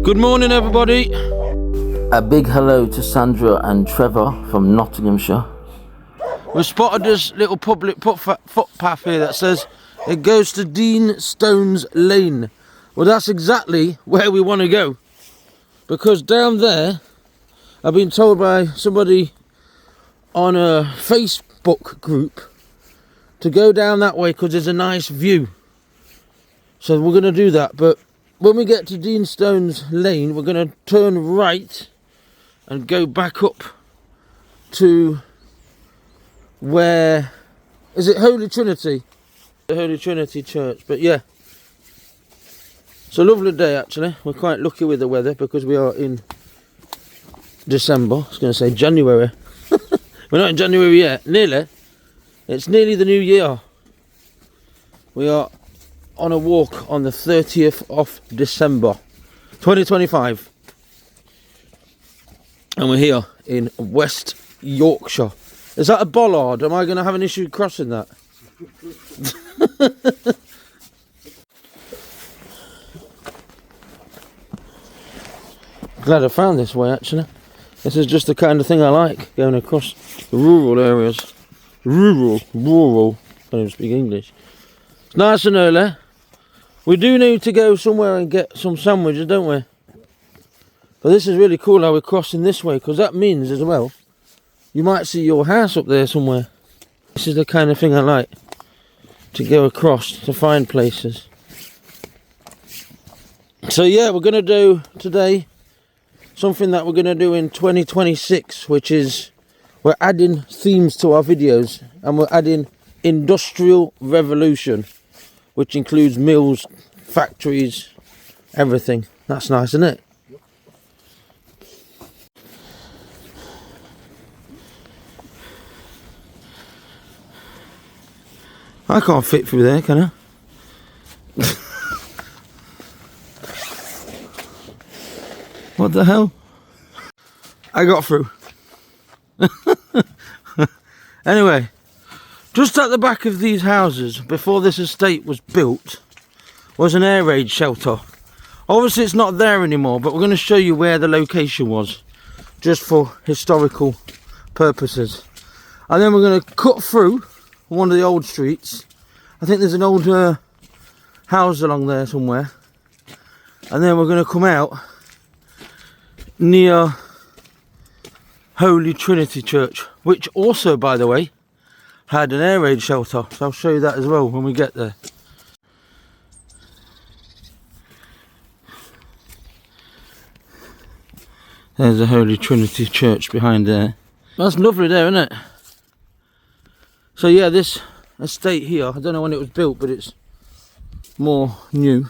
Good morning, everybody. A big hello to Sandra and Trevor from Nottinghamshire. We spotted this little public footpath here that says it goes to Dean Stone's Lane. Well, that's exactly where we want to go, because down there, I've been told by somebody on a Facebook group to go down that way because there's a nice view. So we're going to do that, but when we get to Dean Stone's Lane, we're going to turn right and go back up to where, is it Holy Trinity? The Holy Trinity Church. But yeah, it's a lovely day actually. We're quite lucky with the weather because we are in December. I was going to say January. We're not in January yet, nearly. It's nearly the new year. We are on a walk on the 30th of December 2025, and we're here in West Yorkshire. Is that a bollard? Am I going to have an issue crossing that? Glad I found this way actually. This is just the kind of thing I like, going across the rural areas. Rural, can't even speak English. It's nice and early. We do need to go somewhere and get some sandwiches, don't we? But this is really cool how we're crossing this way, because that means as well, you might see your house up there somewhere. This is the kind of thing I like, to go across to find places. So yeah, we're going to do today something that we're going to do in 2026, which is we're adding themes to our videos, and we're adding industrial revolution, which includes mills, factories, everything. That's nice, isn't it? I can't fit through there, can I? What the hell? I got through. Anyway, just at the back of these houses, before this estate was built, was an air raid shelter. Obviously it's not there anymore, but we're going to show you where the location was, just for historical purposes. And then we're going to cut through one of the old streets. I think there's an old house along there somewhere. And then we're going to come out near Holy Trinity Church, which also, by the way, had an air raid shelter. So I'll show you that as well when we get there. There's the Holy Trinity Church behind there. That's lovely there, isn't it? So yeah, this estate here, I don't know when it was built, but it's more new.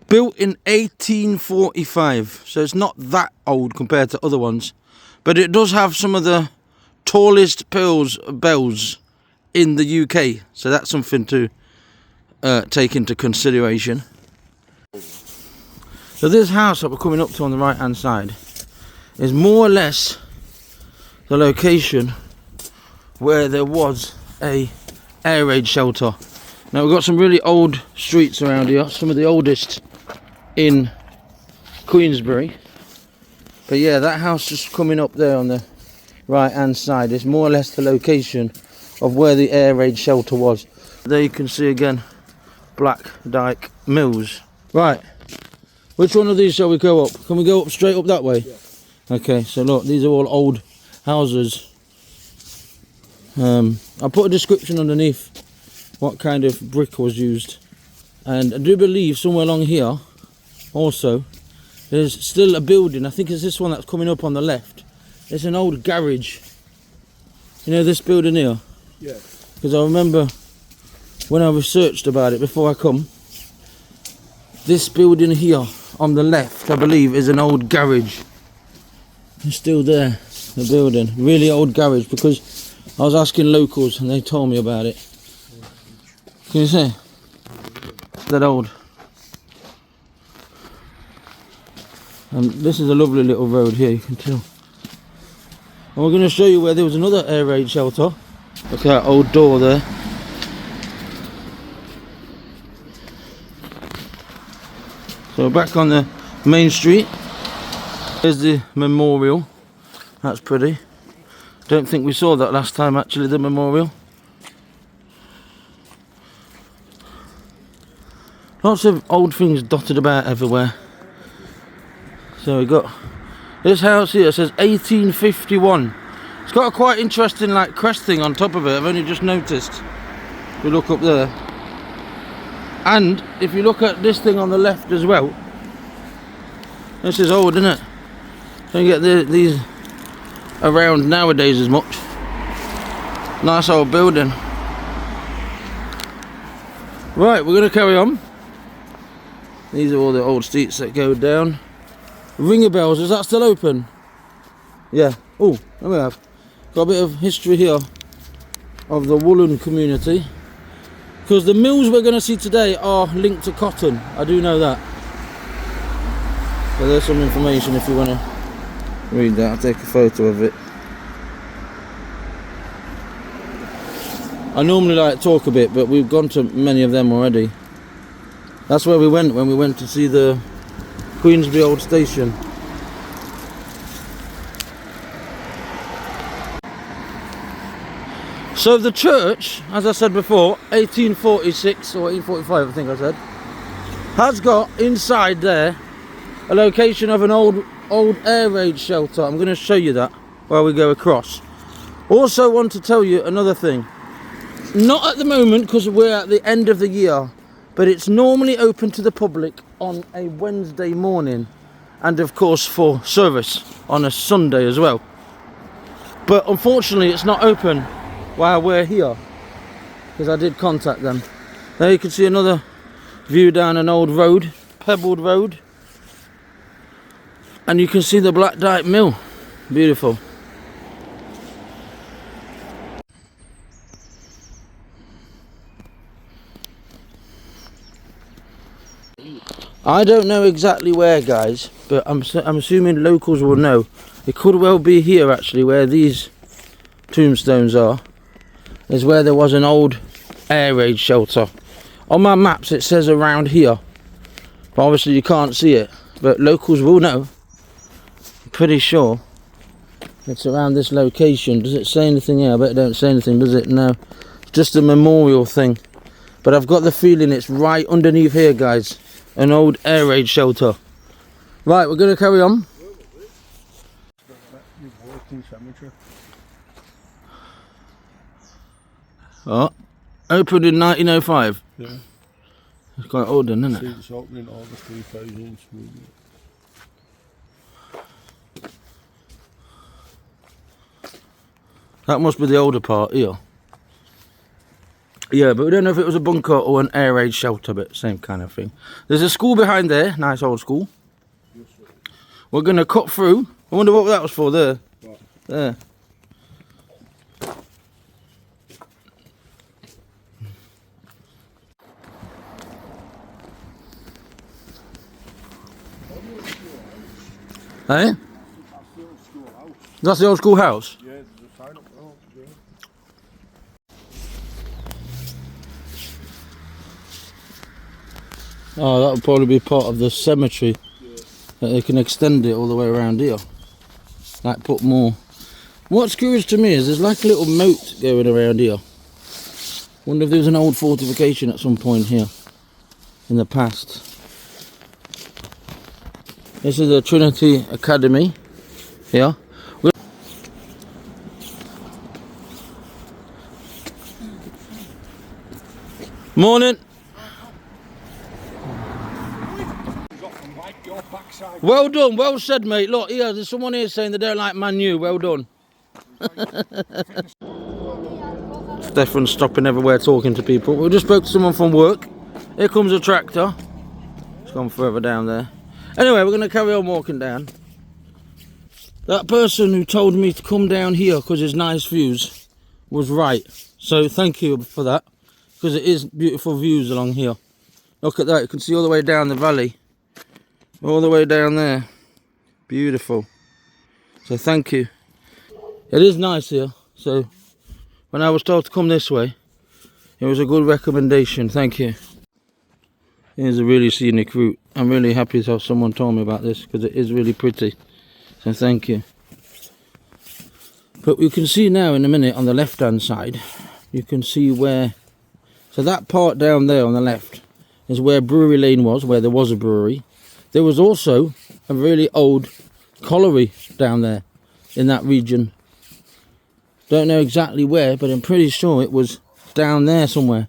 Built in 1845, so it's not that old compared to other ones, but it does have some of the tallest bells in the UK, so that's something to take into consideration. So this house that we're coming up to on the right hand side is more or less the location where there was a air raid shelter. Now we've got some really old streets around here, some of the oldest in Queensbury. But yeah, that house just coming up there on the right hand side is more or less the location of where the air raid shelter was. There you can see again Black Dyke Mills. Right, which one of these shall we go up? Can we go up straight up that way? Yeah. Okay, so look, these are all old houses. I'll put a description underneath what kind of brick was used. And I do believe somewhere along here also there's still a building. I think it's this one that's coming up on the left. It's an old garage. You know this building here? Yeah. Because I remember when I researched about it before I come, this building here on the left, I believe, is an old garage. It's still there, the building. Really old garage, because I was asking locals and they told me about it. Can you see? It's that old. And this is a lovely little road here, you can tell. And we're going to show you where there was another air raid shelter. Look at that old door there. So we're back on the main street. There's the memorial. That's pretty. Don't think we saw that last time actually, the memorial. Lots of old things dotted about everywhere. So we got this house here, it says 1851. It's got a quite interesting like crest thing on top of it, I've only just noticed. If you look up there. And if you look at this thing on the left as well, this is old, isn't it? Don't get these around nowadays as much. Nice old building. Right, we're going to carry on. These are all the old streets that go down. Ringer bells, is that still open? Yeah. Oh, there we have. Got a bit of history here of the woolen community. Because the mills we're going to see today are linked to cotton. I do know that. So there's some information if you want to read that. I'll take a photo of it. I normally like to talk a bit, but we've gone to many of them already. That's where we went when we went to see the Queensbury old station. So the church, as I said before, 1846 or 1845 I think I said, has got inside there a location of an old air raid shelter. I'm going to show you that while we go across. Also want to tell you another thing. Not at the moment because we're at the end of the year, but it's normally open to the public on a Wednesday morning, and of course for service on a Sunday as well. But unfortunately it's not open while we're here, because I did contact them. There you can see another view down an old road, pebbled road, and you can see the Black Dyke Mill. Beautiful. I don't know exactly where, guys, but I'm assuming locals will know. It could well be here actually, where these tombstones are. Is where there was an old air raid shelter. On my maps it says around here, but obviously you can't see it, but locals will know. I'm pretty sure it's around this location. Does it say anything here? I bet it don't say anything, does it? No, it's just a memorial thing, but I've got the feeling it's right underneath here, guys. An old air raid shelter. Right, we're going to carry on. Oh, opened in 1905. Yeah. It's quite old then, isn't it? It's opening August 2000. That must be the older part here. Yeah, but we don't know if it was a bunker or an air raid shelter, but same kind of thing. There's a school behind there, nice old school. We're going to cut through. I wonder what that was for there. What? There. Eh? That's the old schoolhouse? Yeah, there's a sign up there. Yeah. Oh, that would probably be part of the cemetery. Yeah. That they can extend it all the way around here. Like put more. What's curious to me is there's like a little moat going around here. Wonder if there was an old fortification at some point here in the past. This is the Trinity Academy here. Morning. Well done, well said, mate. Look, here, there's someone here saying they don't like Man U. Well done. Stefan's stopping everywhere talking to people. We just spoke to someone from work. Here comes a tractor. It's gone further down there. Anyway, we're going to carry on walking down. That person who told me to come down here because there's nice views was right. So thank you for that, because it is beautiful views along here. Look at that, you can see all the way down the valley. All the way down there. Beautiful. So thank you. It is nice here. So when I was told to come this way, it was a good recommendation. Thank you. Here's a really scenic route I'm really happy to have someone told me about this, because it is really pretty. So thank you. But you can see now in a minute on the left hand side, you can see where, so that part down there on the left is where Brewery Lane was, where there was a brewery. There was also a really old colliery down there in that region. Don't know exactly where, but I'm pretty sure it was down there somewhere.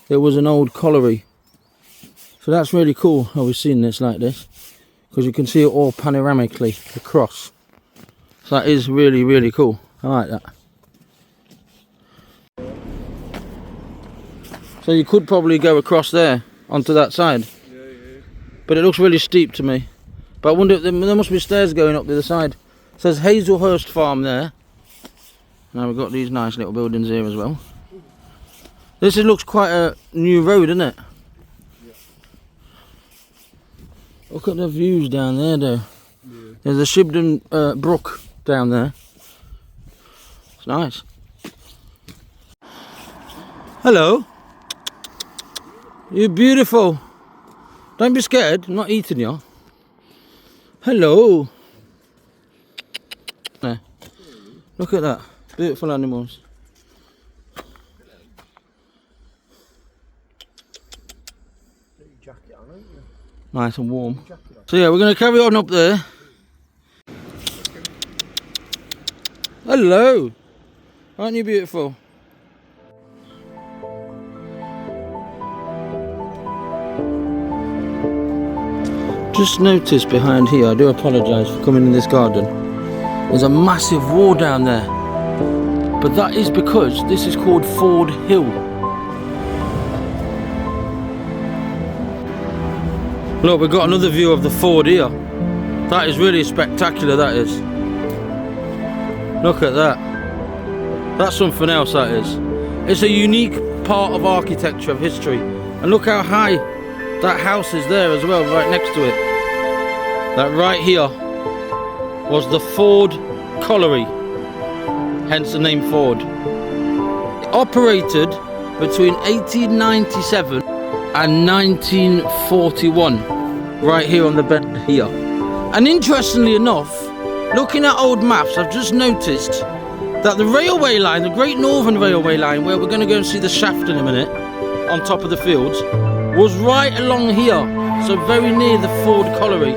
There was an old colliery. So that's really cool how we've seen this like this, because you can see it all panoramically across. So that is really, really cool. I like that. So you could probably go across there onto that side. Yeah, yeah. But it looks really steep to me. But I wonder if there must be stairs going up the other side. It says Hazelhurst Farm there. Now we've got these nice little buildings here as well. This looks quite a new road, isn't it? Yeah. Look at the views down there though. Yeah. There's the Shibden Brook down there. It's nice. Hello. You're beautiful. Don't be scared, I'm not eating you. Hello. There. Look at that. Beautiful animals. Jacket on, ain't you? Nice and warm. So yeah, we're going to carry on up there. Hello. Aren't you beautiful? Just noticed behind here, I do apologise for coming in this garden, there's a massive wall down there, but that is because this is called Ford Hill. Look, we've got another view of the Ford here. That is really spectacular, that is. Look at that. That's something else, that is. It's a unique part of architecture, of history. And look how high that house is there as well, right next to it. That right here was the Ford colliery, hence the name Ford. It operated between 1897 and 1941, right here on the bend here. And interestingly enough, looking at old maps, I've just noticed that the railway line, the Great Northern Railway line, where we're going to go and see the shaft in a minute, on top of the fields, was right along here, so very near the Ford colliery.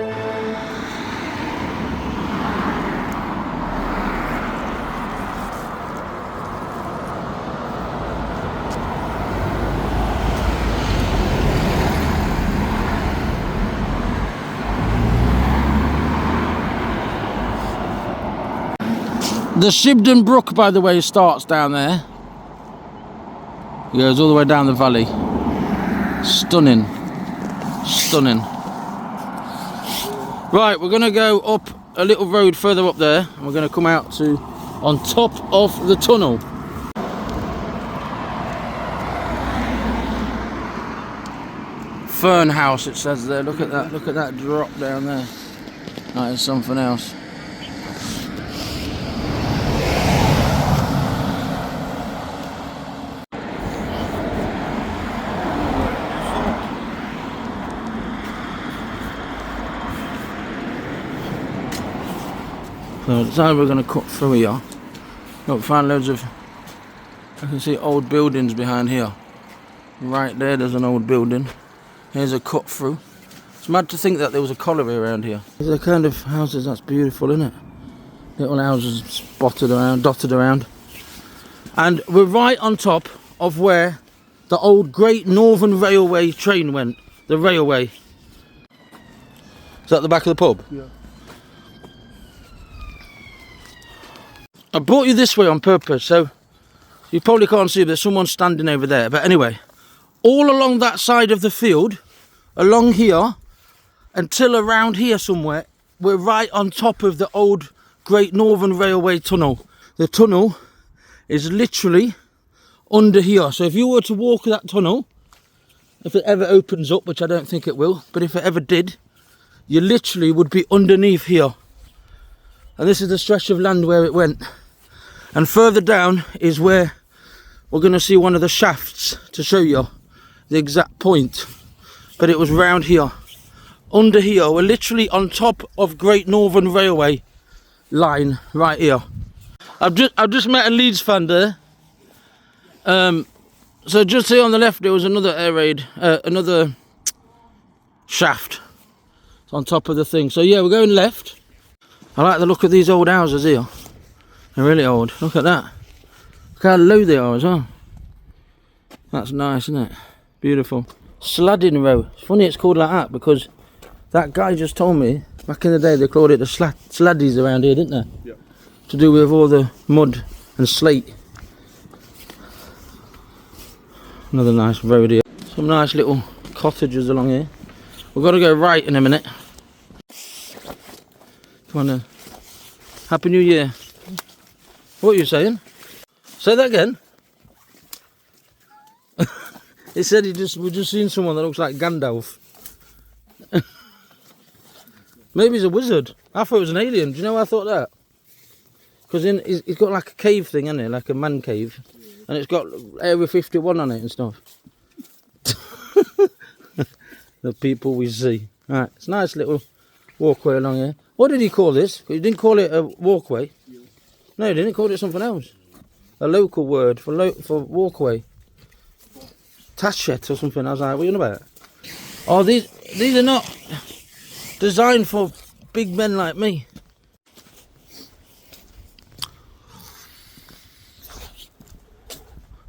The Shibden Brook, by the way, starts down there. It goes all the way down the valley. Stunning. Stunning. Right, we're going to go up a little road further up there, and we're going to come out to on top of the tunnel. Fern House, it says there. Look at that drop down there. That is something else. So that's how we're going to cut through here. Look, find loads of, I can see old buildings behind here. Right there's an old building. Here's a cut through. It's mad to think that there was a colliery around here. These are the kind of houses that's beautiful, isn't it? Little houses spotted around, dotted around. And we're right on top of where the old Great Northern Railway train went. The railway. Is that the back of the pub? Yeah. I brought you this way on purpose, so you probably can't see, but there's someone standing over there. But anyway, all along that side of the field, along here, until around here somewhere, we're right on top of the old Great Northern Railway tunnel. The tunnel is literally under here. So if you were to walk that tunnel, if it ever opens up, which I don't think it will, but if it ever did, you literally would be underneath here. And this is the stretch of land where it went. And further down is where we're going to see one of the shafts to show you the exact point. But it was round here, under here. We're literally on top of Great Northern Railway line right here. I've just met a Leeds fan there. So just here on the left there was another air raid, another shaft. It's on top of the thing. So yeah, we're going left. I like the look of these old houses here. They're really old. Look at that. Look how low they are as well. That's nice, isn't it? Beautiful. Sladding row. It's funny it's called like that because that guy just told me back in the day they called it the sladdies around here, didn't they? Yep. To do with all the mud and slate. Another nice road here. Some nice little cottages along here. We've got to go right in a minute. Come on then. Happy New Year. What are you saying? Say that again. He said we've just seen someone that looks like Gandalf. Maybe he's a wizard. I thought it was an alien. Do you know why I thought that? Because he's got like a cave thing, hasn't it? Like a man cave. And it's got Area 51 on it and stuff. The people we see. Right, it's a nice little walkway along here. What did he call this? He didn't call it a walkway. No, he didn't call it something else. A local word for walkway. Tachet or something. I was like, what are you on about? Oh, these are not designed for big men like me.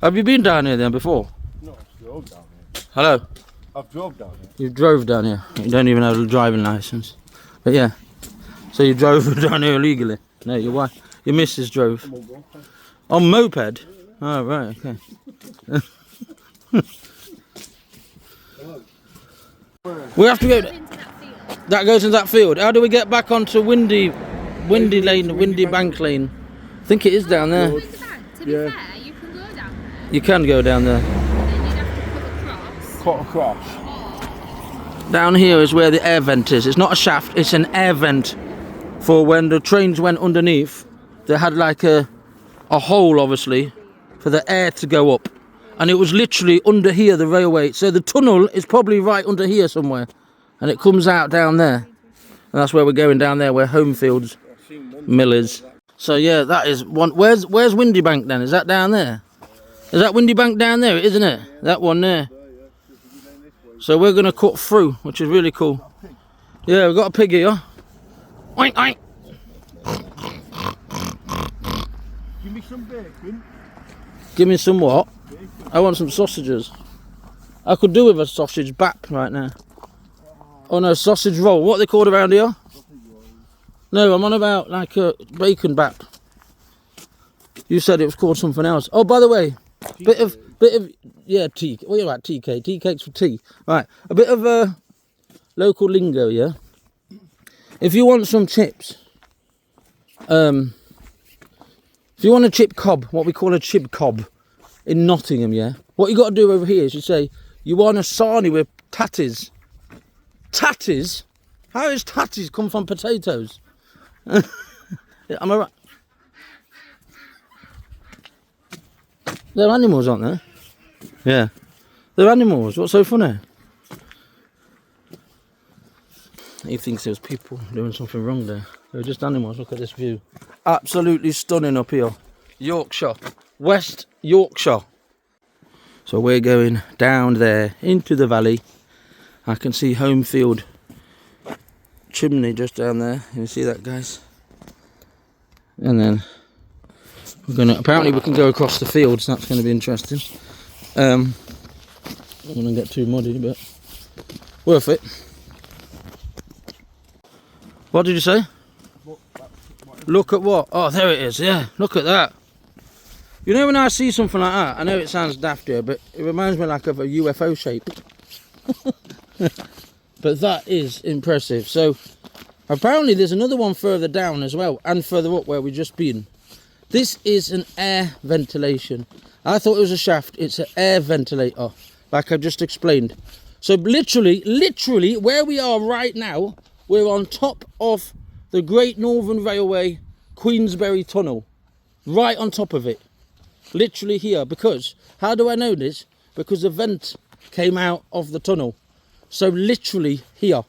Have you been down here then before? No, I've drove down here. Hello? I've drove down here. You drove down here. You don't even have a driving licence. But yeah. So you drove down here illegally? No, your wife, your missus drove. On moped? Oh, right, okay. We have to go. That goes into that field. How do we get back onto Windy Lane, Windy Bank Lane? I think it is down there. To be fair, you can go down there. You can go down there. Then you'd have to cut across. Cut across. Down here is where the air vent is. It's not a shaft, it's an air vent. For when the trains went underneath, they had like a hole, obviously, for the air to go up. And it was literally under here, the railway. So the tunnel is probably right under here somewhere. And it comes out down there. And that's where we're going down there, where Homefields Mill is. So yeah, that is one. Where's Windy Bank then? Is that down there? Is that Windy Bank down there, isn't it? That one there. So we're going to cut through, which is really cool. Yeah, we've got a pig here. Oink, oink. Give me some bacon. Give me some what? I want some sausages. I could do with a sausage bap right now. Oh no, sausage roll. What are they called around here? No, I'm on about like a bacon bap. You said it was called something else. Oh, by the way, bit of yeah, tea. What are you about? Tea cake. Tea cakes for tea. Right, a bit of local lingo, yeah. If you want some chips, if you want a chip cob, what we call a chip cob in Nottingham, yeah. What you got to do over here is you say you want a sarnie with tatties. Tatties? How does tatties come from potatoes? Am I right? They're animals, aren't they? Yeah. They're animals. What's so funny? He thinks there's people doing something wrong there. They're just animals. Look at this view. Absolutely stunning up here. Yorkshire. West Yorkshire. So we're going down there into the valley. I can see Homefield chimney just down there. You see that, guys? And then we're gonna. Apparently, we can go across the fields. That's going to be interesting. I don't want to get too muddy, but worth it. What did you say? Look at what? Oh, there it is. Yeah, look at that. You know when I see something like that, I know it sounds daft here, but it reminds me like of a UFO shape. But that is impressive. So apparently there's another one further down as well, and further up where we've just been. This is an air ventilation. I thought it was a shaft. It's an air ventilator, like I just explained. So literally where we are right now, we're on top of the Great Northern Railway Queensbury Tunnel. Right on top of it. Literally here. Because, how do I know this? Because the vent came out of the tunnel. So literally here.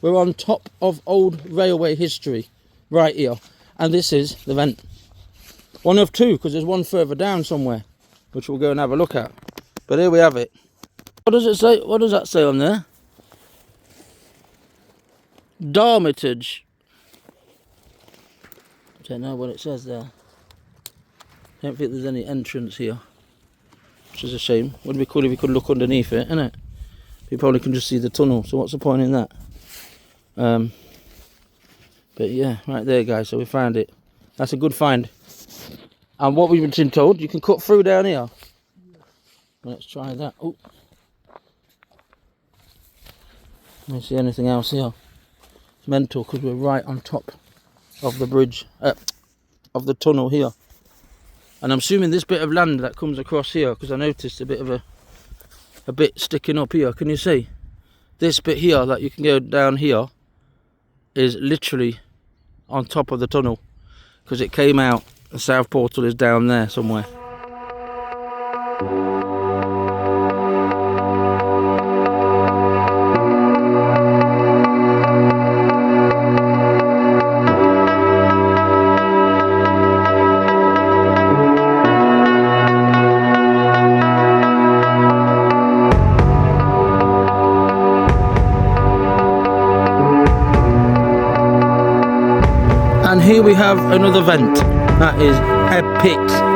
We're on top of old railway history, right here. And this is the vent. One of two, because there's one further down somewhere, which we'll go and have a look at. But here we have it. What does it say? What does that say on there? Darmitage. I don't know what it says there. Don't think there's any entrance here, which is a shame. Would be cool if we could look underneath it, innit? You probably can just see the tunnel, so what's the point in that? But yeah, right there, guys. So we found it. That's a good find. And what we've been told, you can cut through down here. Let's try that. Oh, don't see anything else here. It's mental because we're right on top of the bridge, of the tunnel here. And I'm assuming this bit of land that comes across here, because I noticed a bit of a bit sticking up here. Can you see? This bit here that you can go down here is literally on top of the tunnel, because it came out. The south portal is down there somewhere. And here we have another vent. That is epic.